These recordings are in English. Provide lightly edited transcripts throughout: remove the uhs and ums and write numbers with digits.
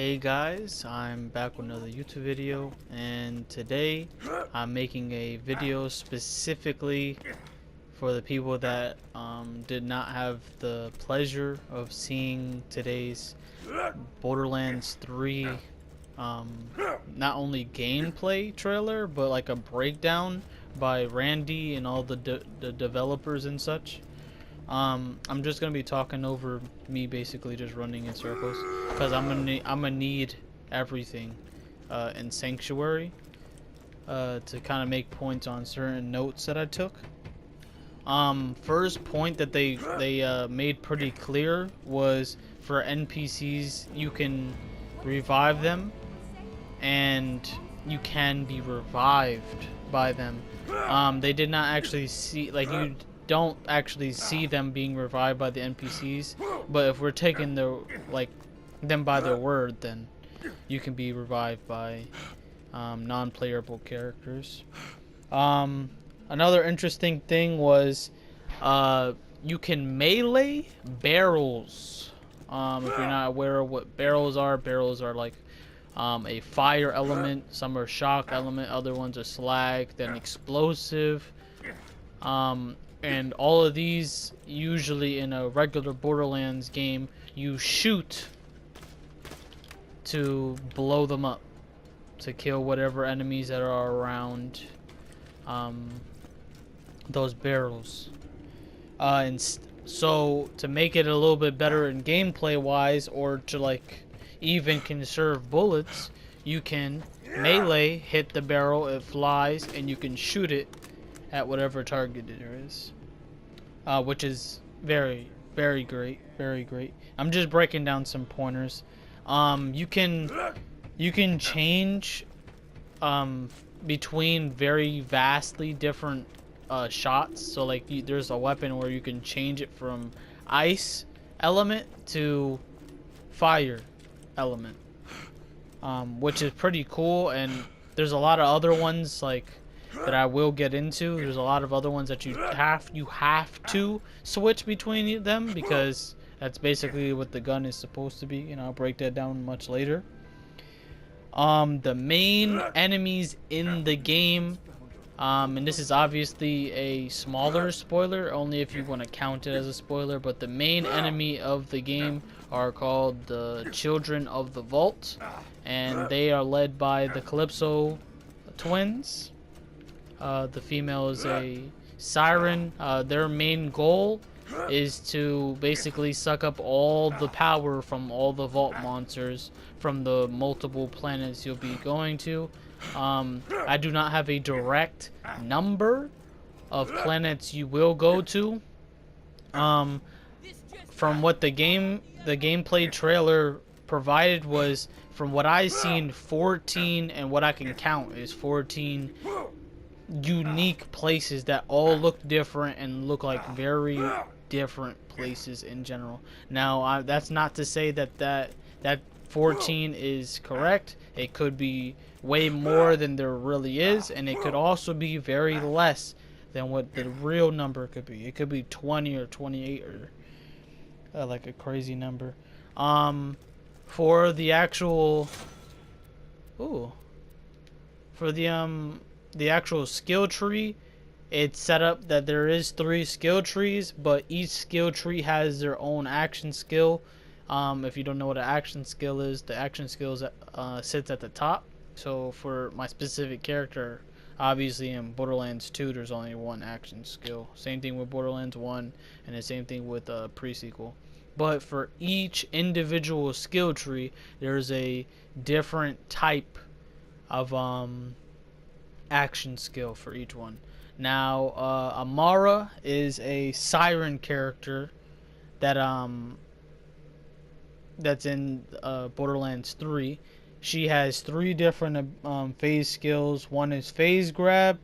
Hey guys, I'm back with another YouTube video, and today I'm making a video specifically for the people that did not have the pleasure of seeing today's Borderlands 3 not only gameplay trailer but like a breakdown by Randy and all the developers and such. I'm just gonna be talking over me basically just running in circles because I'm gonna need everything in Sanctuary to kind of make points on certain notes that I took. First point that they made pretty clear was for NPCs you can revive them and you can be revived by them. They did not actually see, like, you don't actually see them being revived by the NPCs, but if we're taking them by their word, then you can be revived by non-playable characters. Another interesting thing was you can melee barrels. If you're not aware of what barrels are like a fire element, some are shock element, other ones are slag, then explosive. And all of these, usually in a regular Borderlands game, you shoot to blow them up, to kill whatever enemies that are around those barrels. So to make it a little bit better in gameplay wise, or to like even conserve bullets, you can melee hit the barrel, it flies, and you can shoot it at whatever target there is, which is very great. I'm just breaking down some pointers. You can change between very vastly different shots. So like there's a weapon where you can change it from ice element to fire element, which is pretty cool. And there's a lot of other ones like that I will get into. There's a lot of other ones that you have to switch between them, because that's basically what the gun is supposed to be, and I'll break that down much later. The main enemies in the game, and this is obviously a smaller spoiler, only if you want to count it as a spoiler, but the main enemy of the game are called the Children of the Vault, and they are led by the Calypso twins. The female is a siren. Their main goal is to basically suck up all the power from all the vault monsters from the multiple planets you'll be going to. I do not have a direct number of planets you will go to. From what the gameplay trailer provided was, from what I've seen, 14, and what I can count is 14 unique places that all look different and look like very different places in general. Now, that's not to say that 14 is correct. It could be way more than there really is, and it could also be very less than what the real number could be. It could be 20 or 28 or like a crazy number. For the actual the actual skill tree, it's set up that there is 3 skill trees, but each skill tree has their own action skill. If you don't know what an action skill is, the action skill sits at the top. So for my specific character, obviously in Borderlands 2 there's only one action skill. Same thing with Borderlands 1, and the same thing with pre-sequel. But for each individual skill tree, there's a different type of action skill for each one. Now, Amara is a siren character that that's in Borderlands 3. She has 3 different phase skills. One is phase grab.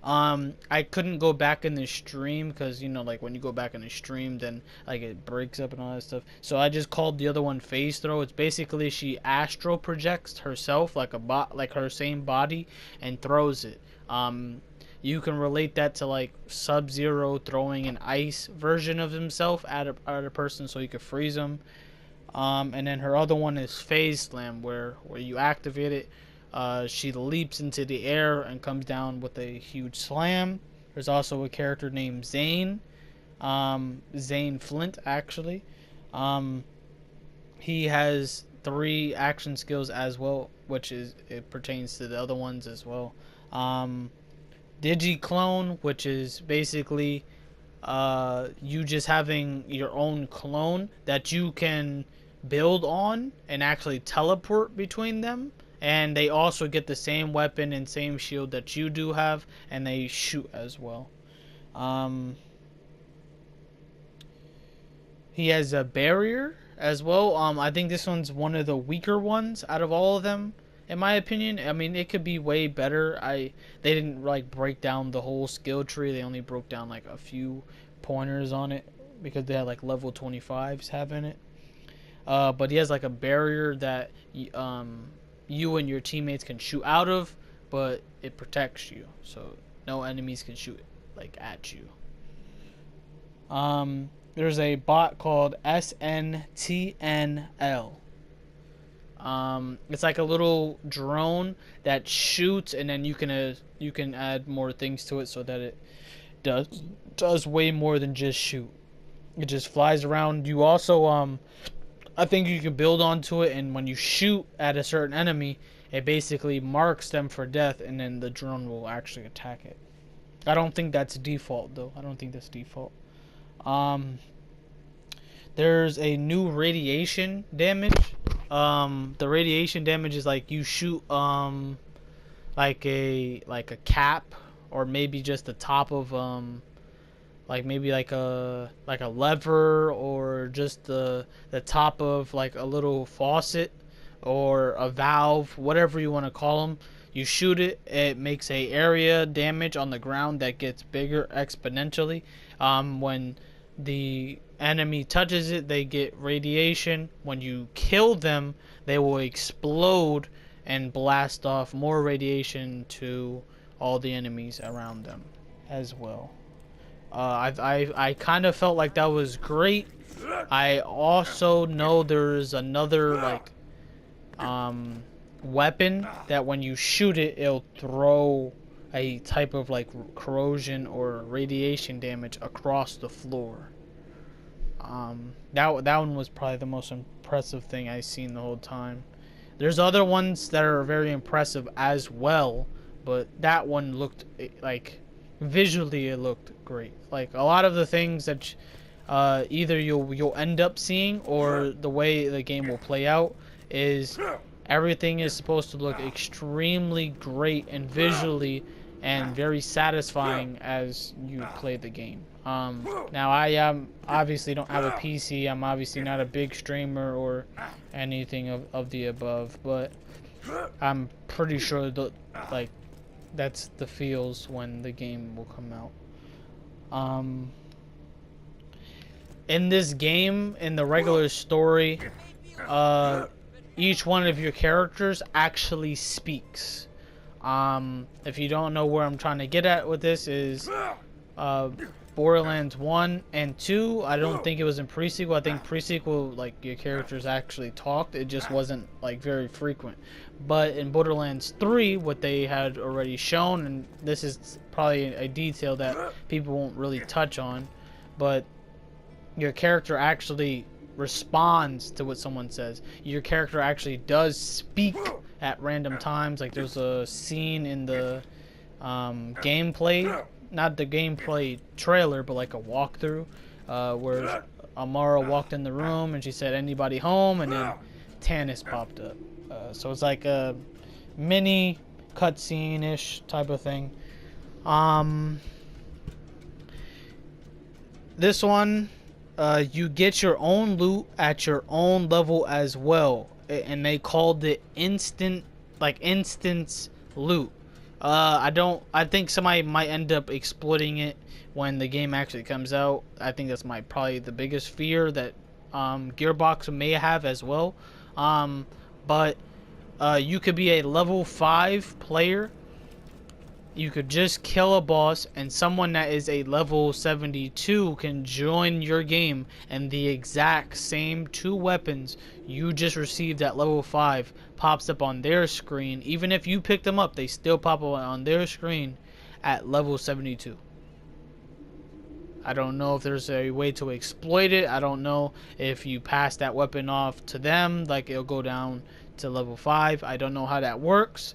I couldn't go back in the stream because, you know, like when you go back in the stream, then like it breaks up and all that stuff. So I just called the other one phase throw. It's basically she astral projects herself like like her same body and throws it. You can relate that to like Sub-Zero throwing an ice version of himself at a person so you could freeze him. And then her other one is Phase Slam, where you activate it. She leaps into the air and comes down with a huge slam. There's also a character named Zane. Zane Flint, actually. He has 3 action skills as well, which it pertains to the other ones as well. Digi-clone, which is basically you just having your own clone that you can build on and actually teleport between them. And they also get the same weapon and same shield that you do have, and they shoot as well. He has a barrier as well. I think this one's one of the weaker ones out of all of them, in my opinion. I mean, it could be way better. They didn't like break down the whole skill tree. They only broke down like a few pointers on it because they had like level 25s having it. But he has like a barrier that you and your teammates can shoot out of, but it protects you, so no enemies can shoot like at you. There's a bot called SNTNL. It's like a little drone that shoots, and then you can add more things to it so that it does way more than just shoot. It just flies around. You also I think you can build onto it, and when you shoot at a certain enemy, it basically marks them for death, and then the drone will actually attack it. I don't think that's default, though. I don't think that's default. There's a new radiation damage. The radiation damage is like you shoot like a cap, or maybe just the top of like maybe like a lever, or just the top of like a little faucet or a valve, whatever you want to call them. You shoot it, it makes a area damage on the ground that gets bigger exponentially. When the enemy touches it, they get radiation. When you kill them, they will explode and blast off more radiation to all the enemies around them as well. I kind of felt like that was great. I also know there's another like weapon that when you shoot it, it'll throw a type of like corrosion or radiation damage across the floor. That one was probably the most impressive thing I've seen the whole time. There's other ones that are very impressive as well, but that one looked like visually it looked great. Like a lot of the things that either you'll end up seeing, or the way the game will play out, is everything is supposed to look extremely great and visually and very satisfying as you play the game. Now I obviously don't have a PC. I'm obviously not a big streamer or anything of the above, but I'm pretty sure like that's the feels when the game will come out. In this game, in the regular story, each one of your characters actually speaks. If you don't know where I'm trying to get at with this, is Borderlands 1 and 2, I don't think it was in pre-sequel. I think pre-sequel, like, your characters actually talked. It just wasn't, like, very frequent. But in Borderlands 3, what they had already shown, and this is probably a detail that people won't really touch on, but your character actually responds to what someone says. Your character actually does speak at random times. Like, there's a scene in the gameplay, not the gameplay trailer, but like a walkthrough, where Amara walked in the room and she said, "Anybody home?" and then Tannis popped up. So it's like a mini cutscene-ish type of thing. This one, you get your own loot at your own level as well, and they called it instance loot. I think somebody might end up exploiting it when the game actually comes out. I think that's probably the biggest fear that Gearbox may have as well. But you could be a level 5 player you could just kill a boss, and someone that is a level 72 can join your game, and the exact same 2 weapons you just received at level 5 pops up on their screen. Even if you pick them up, they still pop up on their screen at level 72. I don't know if there's a way to exploit it. I don't know if you pass that weapon off to them, like it'll go down to level 5. I don't know how that works,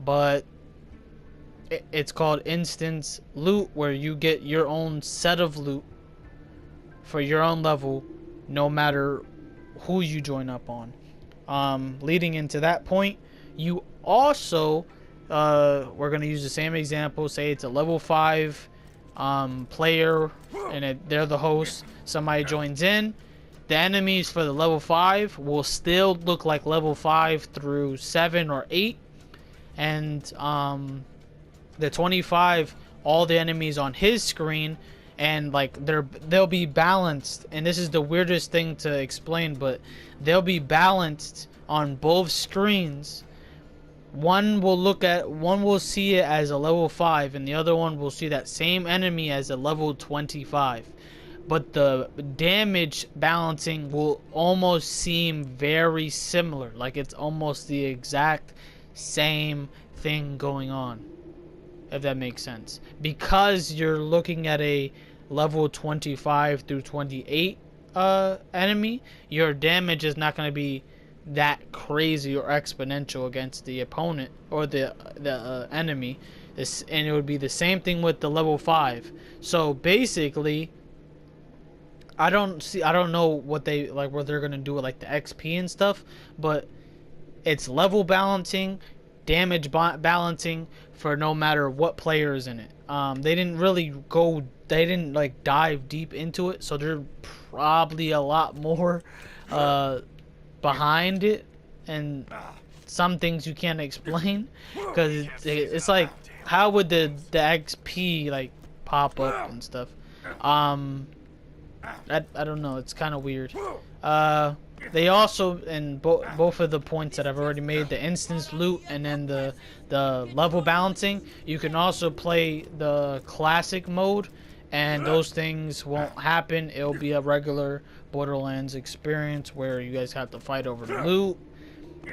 but it's called instance loot, where you get your own set of loot for your own level, no matter who you join up on. Leading into that point, you also, we're going to use the same example. Say it's a level 5 player, and they're the host. Somebody joins in. The enemies for the level 5 will still look like level 5 through 7 or 8. And the 25, all the enemies on his screen, and like they'll be balanced. And this is the weirdest thing to explain, but they'll be balanced on both screens. One will see it as a level 5, and the other one will see that same enemy as a level 25. But the damage balancing will almost seem very similar, like it's almost the exact same thing going on, if that makes sense. Because you're looking at a level 25 through 28 enemy, your damage is not going to be that crazy or exponential against the opponent or the enemy. And it would be the same thing with the level 5. So basically, I don't know what they like, what they're gonna do with like the XP and stuff, but it's level balancing, damage balancing for no matter what player is in it. They didn't like dive deep into it, so there's probably a lot more behind it, and some things you can't explain, because it's like, how would the XP like pop up and stuff? I don't know, it's kind of weird. They also, in both of the points that I've already made, the instance loot and then the level balancing, you can also play the classic mode, and those things won't happen. It'll be a regular Borderlands experience where you guys have to fight over the loot,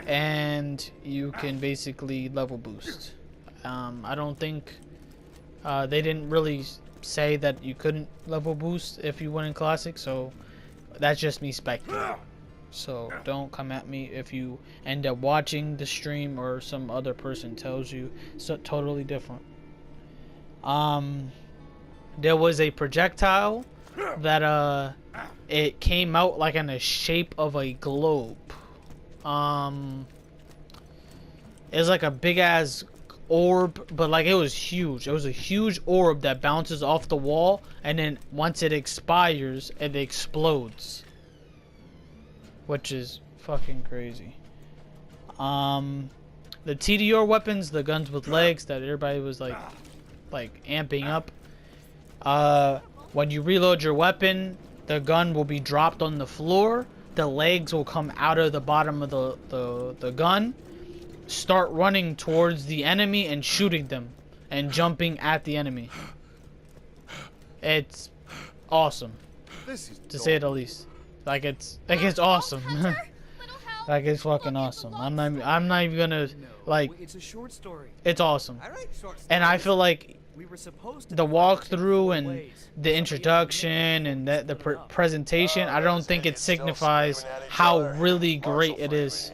and you can basically level boost. I don't think they didn't really say that you couldn't level boost if you went in classic, so that's just me speculating. So don't come at me if you end up watching the stream or some other person tells you so totally different. There was a projectile that it came out like in the shape of a globe. It was like a big ass orb, but like it was huge. It was a huge orb that bounces off the wall, and then once it expires, it explodes, which is fucking crazy. The TDR weapons, the guns with legs that everybody was like amping up. When you reload your weapon, the gun will be dropped on the floor. The legs will come out of the bottom of the gun, start running towards the enemy and shooting them and jumping at the enemy. It's awesome, to say the least. Like it's awesome. Like it's fucking awesome. I'm not even gonna like. It's a short story. It's awesome, and I feel like the walkthrough and the introduction and the presentation, I don't think it signifies how really great it is,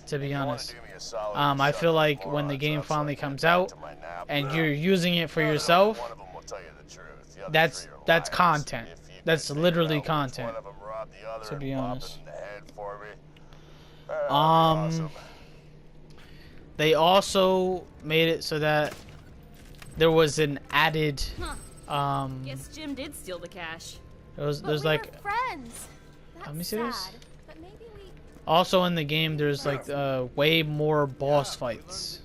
to be honest. I feel like when the game finally comes out and you're using it for yourself, that's content. That's literally content, to be honest. They also made it so that there was an added Guess Jim did steal the cash. there's like friends. That's let me see this. sad, but maybe we... Also in the game, there's like way more boss fights.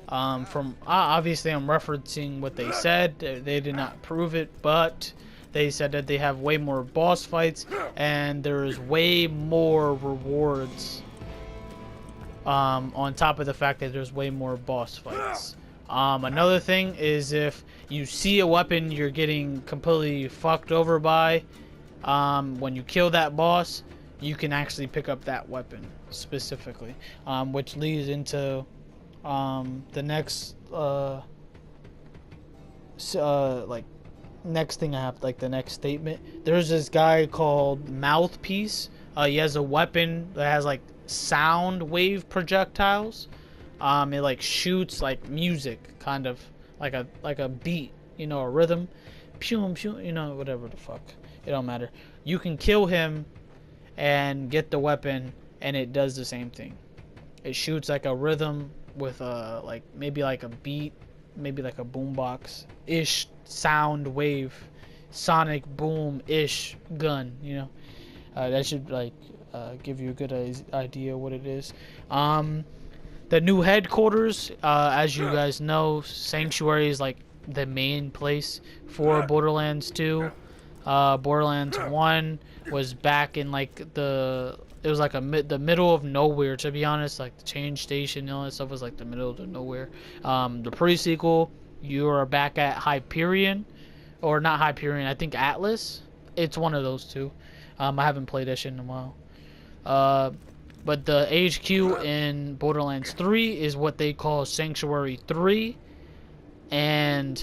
From obviously I'm referencing what they said. They did not prove it, but they said that they have way more boss fights and there is way more rewards. On top of the fact that there's way more boss fights. Another thing is if you see a weapon you're getting completely fucked over by, when you kill that boss, you can actually pick up that weapon specifically, which leads into the next like next thing I have, like the next statement. There's this guy called Mouthpiece. He has a weapon that has like sound wave projectiles. It like shoots like music, kind of like a beat, you know, a rhythm, pew pew, you know, whatever the fuck. It don't matter. You can kill him and get the weapon, and it does the same thing. It shoots like a rhythm with a like maybe like a beat, maybe like a boombox ish sound wave, sonic boom ish gun. You know, that should like give you a good idea what it is. The new headquarters, as you guys know, Sanctuary is like the main place for Borderlands 2. Borderlands 1 was back in like it was like the middle of nowhere, to be honest. Like the change station and all that stuff was like the middle of nowhere. The pre-sequel, you are back at Hyperion, or not Hyperion, I think Atlas. It's one of those two. I haven't played that shit in a while. But the HQ in Borderlands 3 is what they call Sanctuary 3, and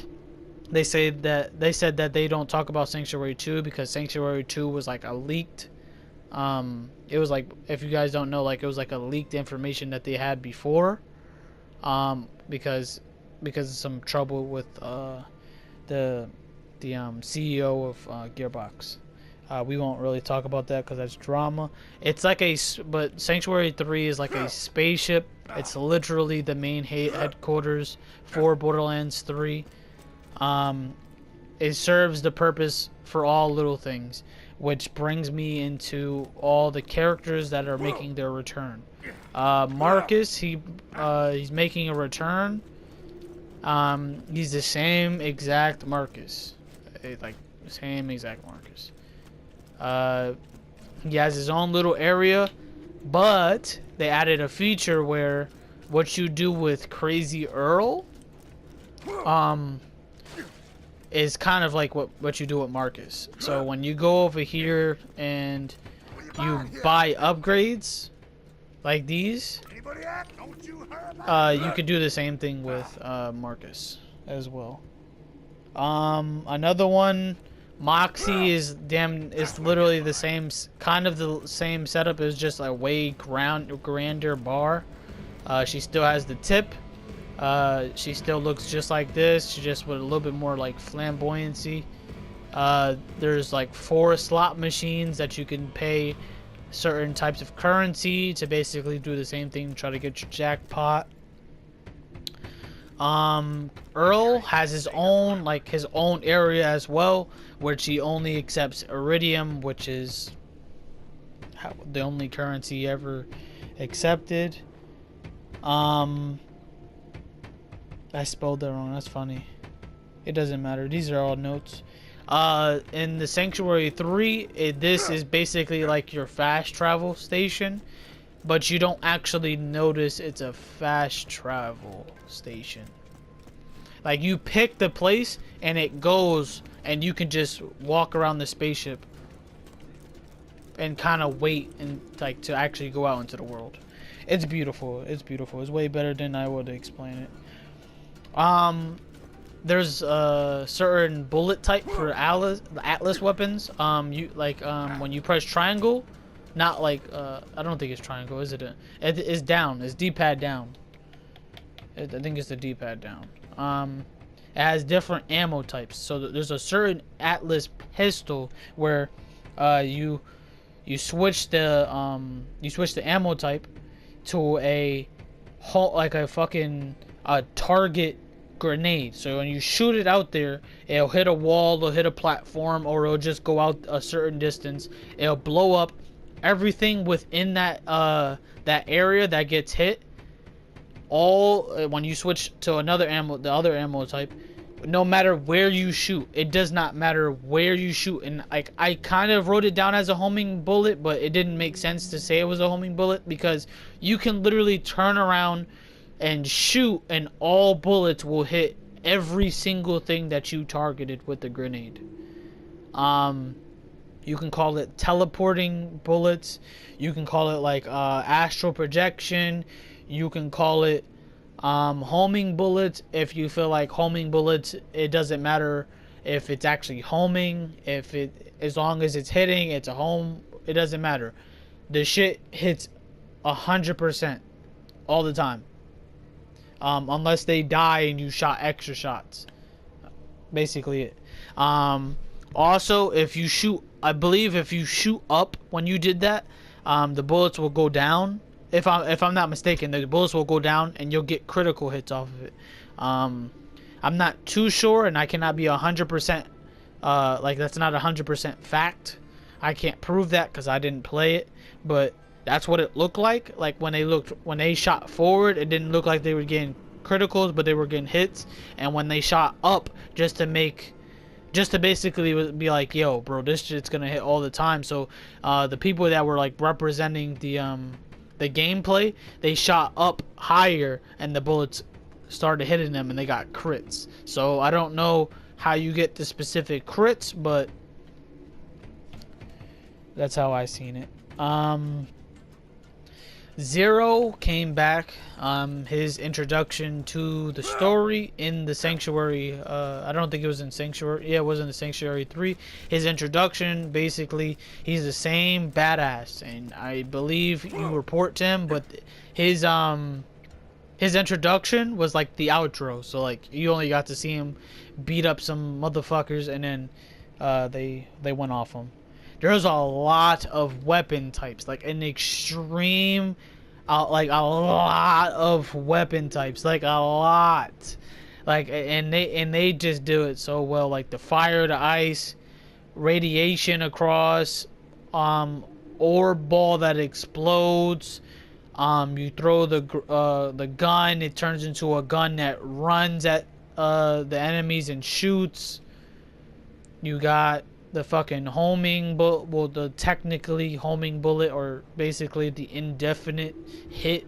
they said that they don't talk about Sanctuary 2 because Sanctuary 2 was like a leaked. It was like, if you guys don't know, like it was like a leaked information that they had before, because of some trouble with the CEO of Gearbox. We won't really talk about that because that's drama. It's like but Sanctuary 3 is like a spaceship. It's literally the main headquarters for Borderlands 3. It serves the purpose for all little things, which brings me into all the characters that are making their return. Marcus, he's making a return. He's the same exact Marcus, like same exact Marcus. He has his own little area, but they added a feature where what you do with Crazy Earl is kind of like what you do with Marcus. So when you go over here and you buy upgrades like these, you could do the same thing with Marcus as well. Another one, Moxie is literally the same, kind of the same setup as just a way grander bar. She still has the tip. She still looks just like this. She just with a little bit more like flamboyancy. There's like 4 slot machines that you can pay certain types of currency to basically do the same thing, try to get your jackpot. Earl has his own area as well, which he only accepts Iridium, which is the only currency ever accepted. I spelled that wrong, that's funny. It doesn't matter, these are all notes. In the Sanctuary 3, this is basically like your fast travel station, but you don't actually notice it's a fast travel station. Like, you pick the place and it goes, and you can just walk around the spaceship and kind of wait and like to actually go out into the world. It's beautiful. It's beautiful. It's way better than I would explain it. There's a certain bullet type for Atlas weapons. When you press triangle, not like I don't think it's triangle, is it? It's down. It's D-pad down. I think it's the D-pad down. It has different ammo types. So there's a certain Atlas pistol where you switch the ammo type to a fucking target grenade. So when you shoot it out there, it'll hit a wall, it'll hit a platform, or it'll just go out a certain distance. It'll blow up everything within that area that gets hit. When you switch to the other ammo type, no matter where you shoot, it does not matter where you shoot. And I kind of wrote it down as a homing bullet, but it didn't make sense to say it was a homing bullet because you can literally turn around and shoot, and all bullets will hit every single thing that you targeted with the grenade. You can call it teleporting bullets. You can call it like astral projection. You can call it homing bullets. If you feel like homing bullets, it doesn't matter if it's actually homing. As long as it's hitting, it's a home. It doesn't matter. The shit hits 100% all the time. Unless they die and you shot extra shots. Basically it. Also, if you shoot, I believe if you shoot up when you did that, the bullets will go down. If I'm not mistaken, the bullets will go down and you'll get critical hits off of it. I'm not too sure, and I cannot be 100%. Like that's not 100% fact. I can't prove that because I didn't play it, but that's what it looked like. Like when they shot forward, it didn't look like they were getting criticals, but they were getting hits. And when they shot up, just to basically be like, yo, bro, this shit's gonna hit all the time. So the people that were like representing the gameplay, they shot up higher, and the bullets started hitting them, and they got crits. So I don't know how you get the specific crits, but that's how I seen it. Zero came back. His introduction to the story in the Sanctuary. I don't think it was in Sanctuary. Yeah, it was in the Sanctuary 3. His introduction, basically, he's the same badass, and I believe you report to him, but his introduction was like the outro. So like you only got to see him beat up some motherfuckers, and then they went off him. There's a lot of weapon types, like an extreme, like a lot of weapon types, like a lot, like and they just do it so well, like the fire, the ice, radiation across, orb ball that explodes. You throw the gun, it turns into a gun that runs at the enemies and shoots. You got the fucking homing bullet, well, the technically homing bullet, or basically the indefinite hit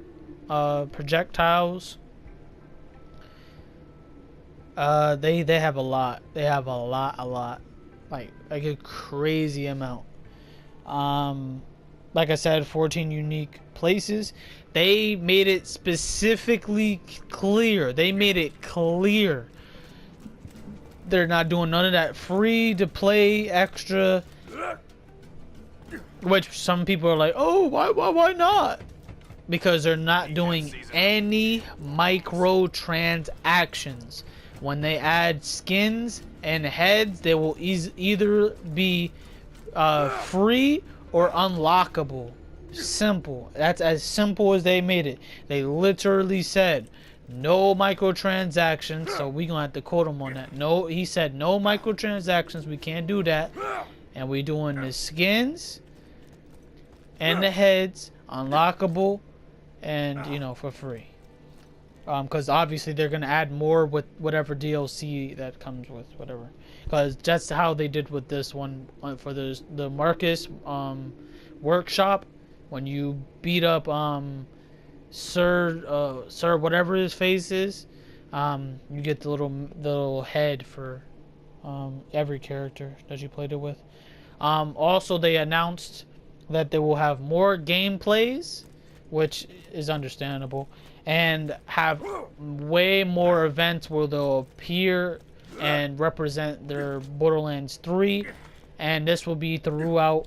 projectiles. They have a lot. They have a lot, like a crazy amount. Like I said, 14 unique places. They made it specifically clear. They made it clear. They're not doing none of that free to play extra, which some people are like, oh, why not? Because they're not doing any micro transactions. When they add skins and heads, they will either be free or unlockable. Simple. That's as simple as they made it. They literally said no microtransactions, so we gonna have to quote him on that. No, he said no microtransactions. We can't do that, and we doing the skins and the heads unlockable, and you know, for free. Because obviously they're gonna add more with whatever DLC that comes with whatever. Because that's how they did with this one for the Marcus workshop. When you beat up Sir whatever his face is, you get the little head for every character that you played it with. Also, they announced that they will have more gameplays, which is understandable, and have way more events where they'll appear and represent their Borderlands 3, and this will be throughout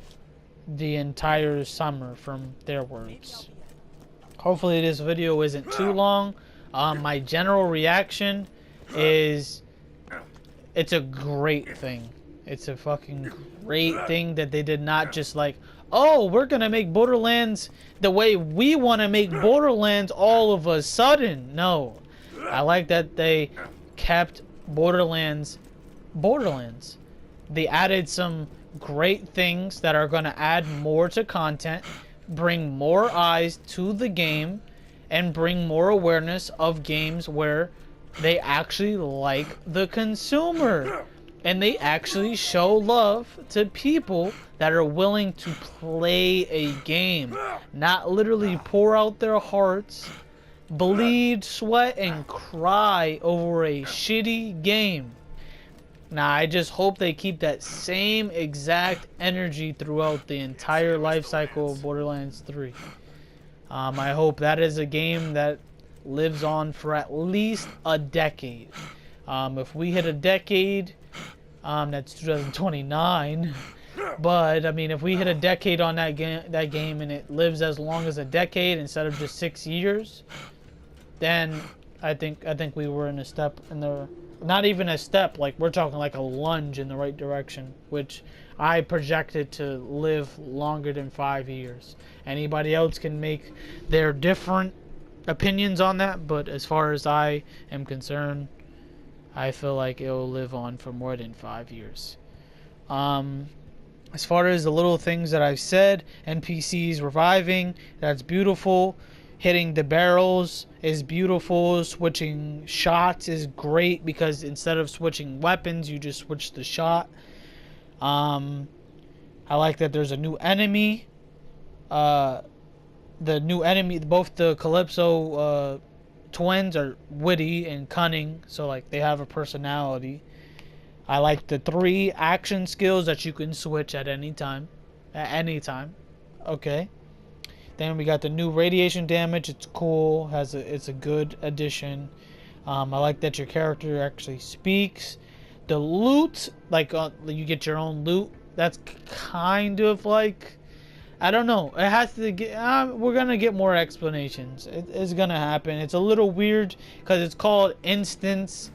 the entire summer, from their words. Hopefully this video isn't too long. My general reaction is it's a great thing. It's a fucking great thing that they did not just like, oh, we're gonna make Borderlands the way we want to make Borderlands all of a sudden. No, I like that they kept Borderlands. They added some great things that are going to add more to content, bring more eyes to the game, and bring more awareness of games where they actually like the consumer, and they actually show love to people that are willing to play a game, not literally pour out their hearts bleed, sweat, and cry over a shitty game. Now, I just hope they keep that same exact energy throughout the entire life cycle of Borderlands 3. I hope that is a game that lives on for at least a decade. If we hit a decade, that's 2029. But I mean, if we hit a decade on that game, and it lives as long as a decade instead of just 6 years, then I think we were in a step in the, not even a step, like we're talking like a lunge in the right direction, which I projected to live longer than 5 years. Anybody else can make their different opinions on that, but as far as I am concerned, I feel like it will live on for more than 5 years. As far as the little things that I've said, NPCs reviving, that's beautiful. Hitting the barrels is beautiful. Switching shots is great because instead of switching weapons, you just switch the shot. I like that there's a new enemy. The new enemy, both the Calypso twins are witty and cunning, so like they have a personality. I like the 3 action skills that you can switch at any time. Okay. Then we got the new radiation damage. It's cool. It's a good addition. I like that your character actually speaks. The loot, like you get your own loot. That's kind of like, I don't know. It has to get. We're gonna get more explanations. It's gonna happen. It's a little weird because it's called instance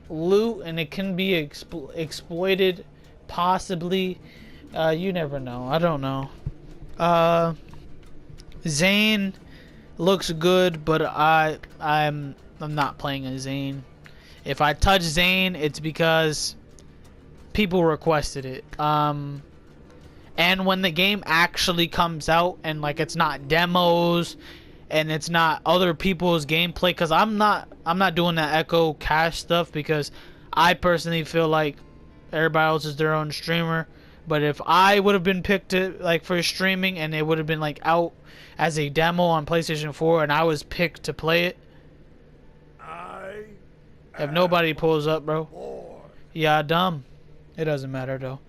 loot, and it can be exploited, possibly. You never know. I don't know. Zane looks good, but I'm not playing a Zane. If I touch Zane, it's because people requested it. And when the game actually comes out, and like it's not demos, and it's not other people's gameplay, because I'm not doing that Echo Cache stuff, because I personally feel like everybody else is their own streamer. But if I would have been picked to, like, for streaming, and it would have been like out as a demo on PlayStation 4, and I was picked to play it, if nobody pulls up, bro, yeah, dumb. It doesn't matter though.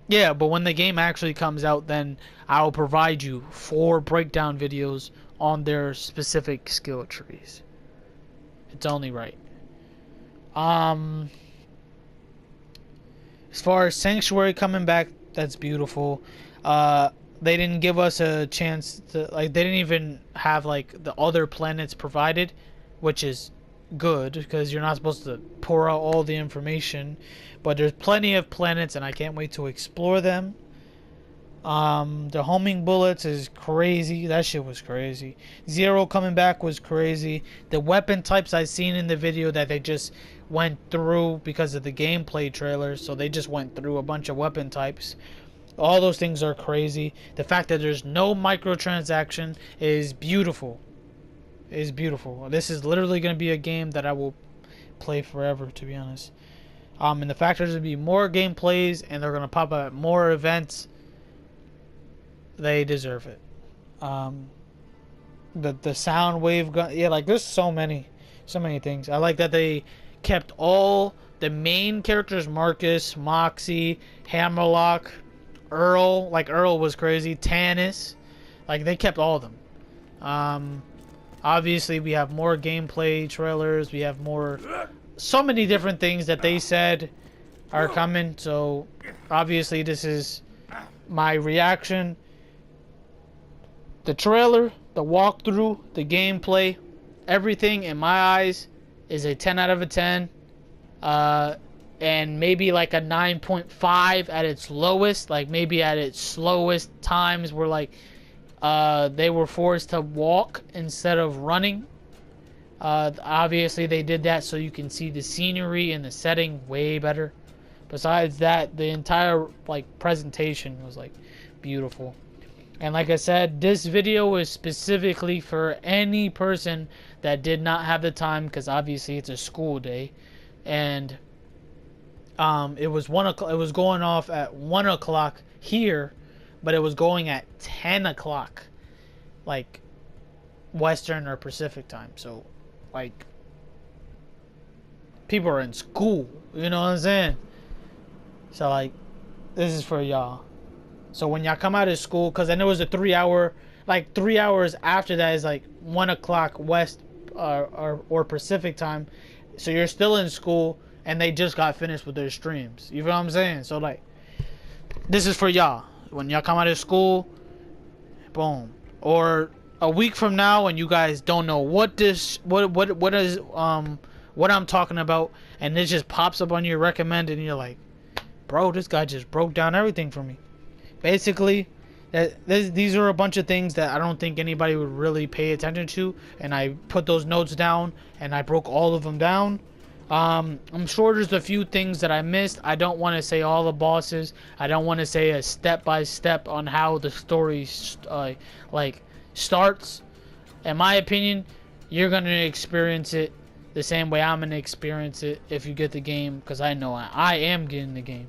Yeah, but when the game actually comes out, then I'll provide you 4 breakdown videos on their specific skill trees. It's only right. As far as Sanctuary coming back, that's beautiful. They didn't give us a chance to, like, they didn't even have like the other planets provided, which is good because you're not supposed to pour out all the information, but there's plenty of planets and I can't wait to explore them. The homing bullets is crazy. That shit was crazy. Zero coming back was crazy. The weapon types I seen in the video that they just went through because of the gameplay trailer, so they just went through a bunch of weapon types. All those things are crazy. The fact that there's no microtransaction is beautiful. Is beautiful. This is literally going to be a game that I will play forever, to be honest. And the fact there's going to be more gameplays and they're going to pop up at more events, they deserve it. The sound wave gun, yeah, like there's so many things. I like that they kept all the main characters: Marcus, Moxie, Hammerlock, Earl. Like Earl was crazy. Tannis, like they kept all of them. Obviously we have more gameplay trailers. We have so many different things that they said are coming. So obviously this is my reaction. The trailer, the walkthrough, the gameplay, everything in my eyes is a 10 out of a 10. And maybe like a 9.5 at its lowest. Like maybe at its slowest times were like they were forced to walk instead of running. Obviously they did that so you can see the scenery and the setting way better. Besides that, the entire like presentation was like beautiful. And like I said, this video is specifically for any person that did not have the time, because obviously it's a school day, and it was 1 o'clock. It was going off at 1 o'clock here, but it was going at 10 o'clock, like Western or Pacific time. So, like, people are in school. You know what I'm saying? So, like, this is for y'all. So when y'all come out of school, because I know it was a 3 hour, like 3 hours after that is like 1 o'clock West or Pacific time. So you're still in school and they just got finished with their streams. You feel what I'm saying? So like, this is for y'all. When y'all come out of school, boom. Or a week from now and you guys don't know what is what I'm talking about, and it just pops up on your recommended and you're like, bro, this guy just broke down everything for me. Basically, these are a bunch of things that I don't think anybody would really pay attention to, and I put those notes down and I broke all of them down. I'm sure there's a few things that I missed. I don't want to say all the bosses. I don't want to say a step-by-step on how the story like starts. In my opinion, you're going to experience it the same way I'm going to experience it if you get the game, because I know I am getting the game.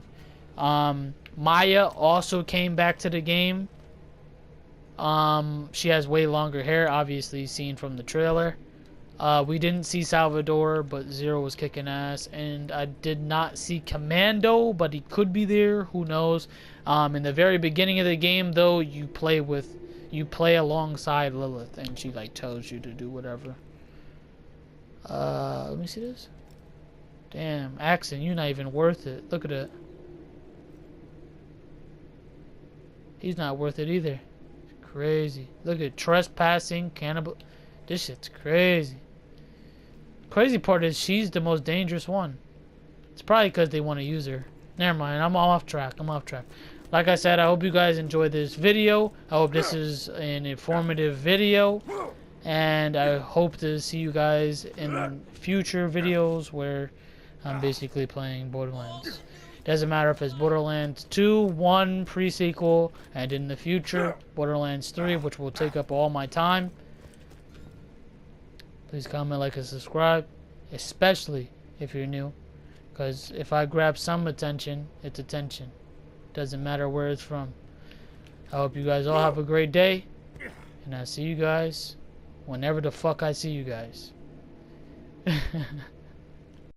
Maya also came back to the game. She has way longer hair, obviously seen from the trailer. We didn't see Salvador, but Zero was kicking ass. And I did not see Commando, but he could be there. Who knows? In the very beginning of the game, though, you play alongside Lilith, and she like tells you to do whatever. Let me see this. Damn, Axon, you're not even worth it. Look at it. He's not worth it either. It's crazy. Look at trespassing, cannibal. This shit's crazy. Crazy part is she's the most dangerous one. It's probably because they want to use her. Never mind. I'm off track. Like I said, I hope you guys enjoyed this video. I hope this is an informative video. And I hope to see you guys in future videos where I'm basically playing Borderlands. Doesn't matter if it's Borderlands 2, 1, pre-sequel, and in the future, Borderlands 3, which will take up all my time. Please comment, like, and subscribe, especially if you're new. Because if I grab some attention, it's attention. Doesn't matter where it's from. I hope you guys all have a great day, and I'll see you guys whenever the fuck I see you guys.